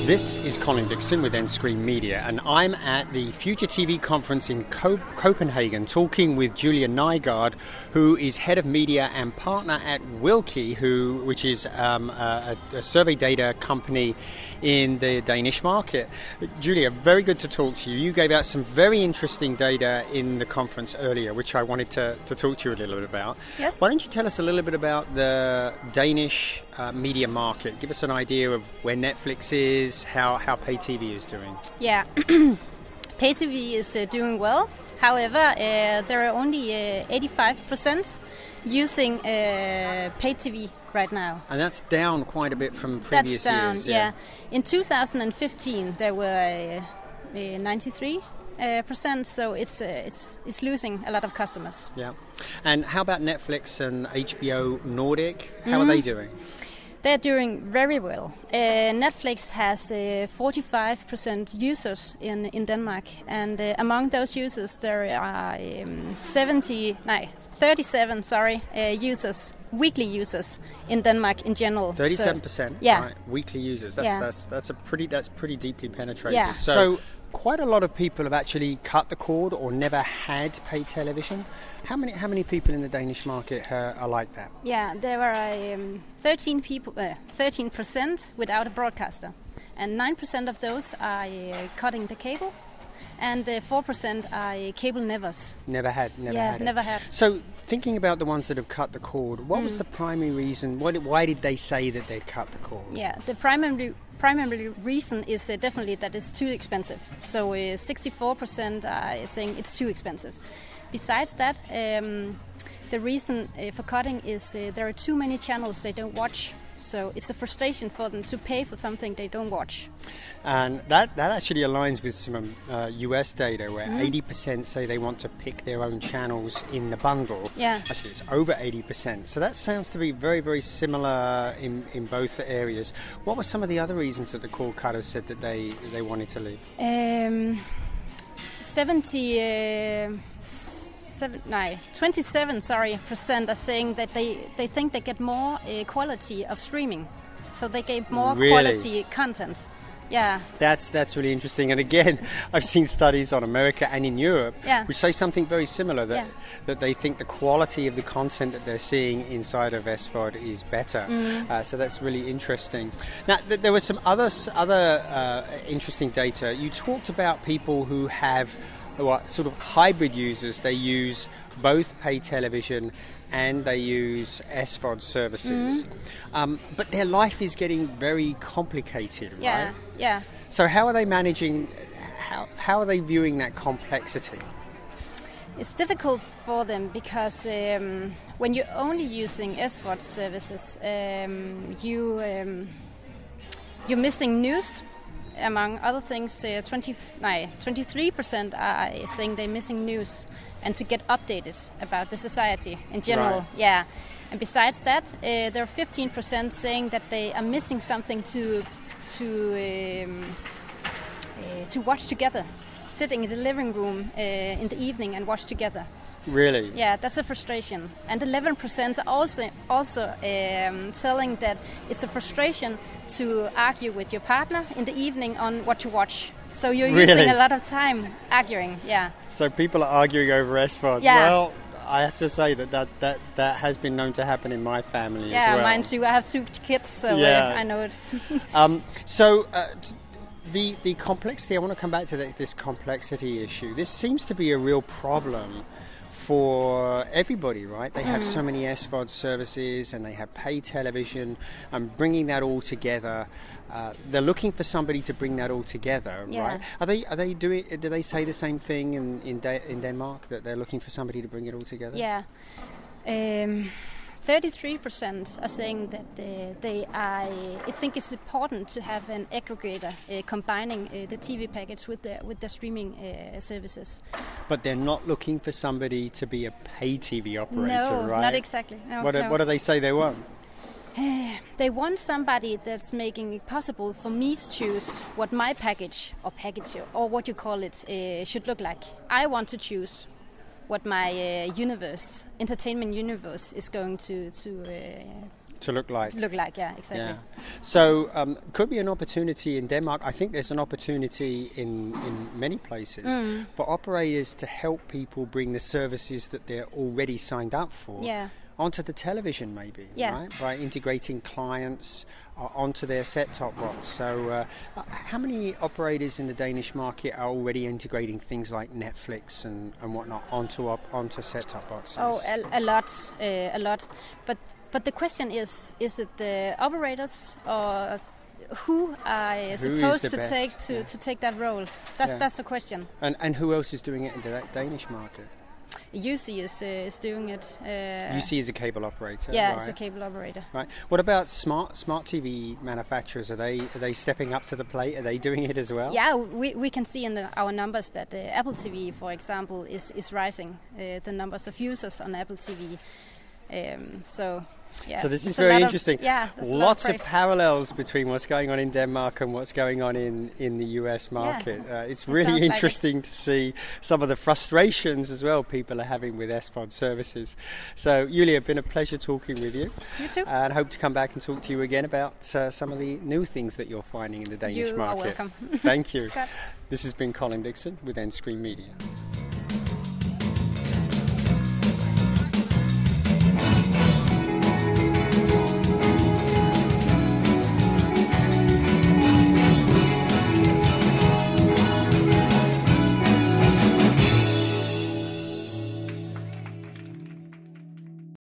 This is Colin Dixon with N-Screen Media, and I'm at the Future TV conference in Copenhagen talking with Julie Nygaard, who is head of media and partner at Wilke, which is a survey data company in the Danish market. Julia, very good to talk to you. You gave out some very interesting data in the conference earlier, which I wanted to talk to you a little bit about. Yes. Why don't you tell us a little bit about the Danish media market? Give us an idea of where Netflix is, how pay TV is doing. Yeah, pay TV is doing well. However, there are only 85% using pay TV right now. And that's down quite a bit from previous years. Yeah. Yeah. In 2015, there were 93%, so it's losing a lot of customers. Yeah. And how about Netflix and HBO Nordic? How are they doing? They're doing very well. Netflix has 45% users in Denmark, and among those users there are 37 users, weekly users in Denmark in general. 37%. So, yeah. Right, weekly users. That's pretty deeply penetrated. Yeah. So quite a lot of people have actually cut the cord or never had paid television. How many people in the Danish market are like that? Yeah, there are 13% without a broadcaster, and 9% of those are cutting the cable, and 4% are cable nevers. Never had it. So thinking about the ones that have cut the cord, what was the primary reason? Why did they say that they'd cut the cord? Yeah, the primary reason is definitely that it's too expensive. So 64% are saying it's too expensive. Besides that, the reason for cutting is there are too many channels they don't watch. So it's a frustration for them to pay for something they don't watch. And that actually aligns with some US data where 80% say they want to pick their own channels in the bundle. Yeah. Actually, it's over 80%. So that sounds to be very, very similar in both areas. What were some of the other reasons that the cord cutters said that they wanted to leave? 27% are saying that they think they get more quality of streaming, so they get more quality content. Yeah, that's really interesting. And again, I've seen studies on America and in Europe which say something very similar, that they think the quality of the content that they're seeing inside of SVOD is better. So that's really interesting. Now, there was some other interesting data. You talked about people who have sort of hybrid users. They use both pay television and they use SVOD services. But their life is getting very complicated, right? Yeah. So how are they managing, how are they viewing that complexity? It's difficult for them because when you're only using SVOD services, you're missing news. Among other things, 23% are saying they're missing news and to get updated about the society in general. Right. Yeah, and besides that, there are 15% saying that they are missing something to watch together, sitting in the living room in the evening and watch together. Really? Yeah, that's a frustration. And 11% are also telling that it's a frustration to argue with your partner in the evening on what to watch. So you're using a lot of time arguing, yeah. So people are arguing over SVOD. Yeah. Well, I have to say that has been known to happen in my family as well. Yeah, mine too. I have 2 kids, so I know it. The complexity, I want to come back to this complexity issue. This seems to be a real problem for everybody, right? They have so many SVOD services and they have pay television, and bringing that all together, they're looking for somebody to bring that all together, right? Are they doing? Do they say the same thing in Denmark, that they're looking for somebody to bring it all together? Yeah. 33% are saying that they think it's important to have an aggregator combining the TV package with the streaming services. But they're not looking for somebody to be a pay TV operator, no, right? Not exactly. No, what do they say they want? They want somebody that's making it possible for me to choose what my package or what you call it should look like. I want to choose what my entertainment universe is going to to look like. Yeah, exactly. Yeah. So could be an opportunity in Denmark. I think there's an opportunity in many places for operators to help people bring the services that they're already signed up for onto the television, maybe, right? By integrating clients onto their set-top box. So how many operators in the Danish market are already integrating things like Netflix and whatnot onto set-top boxes? Oh, a lot. But the question is it the operators or who are supposed to take that role? That's the question. And who else is doing it in the Danish market? UC is doing it. UC is a cable operator. Yeah, right? It's a cable operator. Right. What about smart TV manufacturers? Are they stepping up to the plate? Are they doing it as well? Yeah, we can see in our numbers that Apple TV, for example, is rising. The numbers of users on Apple TV. So this is very interesting. Lots of parallels between what's going on in Denmark and what's going on in the US market. It's really interesting to see some of the frustrations as well people are having with SVOD services. So Julie, it's been a pleasure talking with you. You too. And hope to come back and talk to you again about some of the new things that you're finding in the Danish market. You are welcome. Thank you. This has been Colin Dixon with Endscreen Media.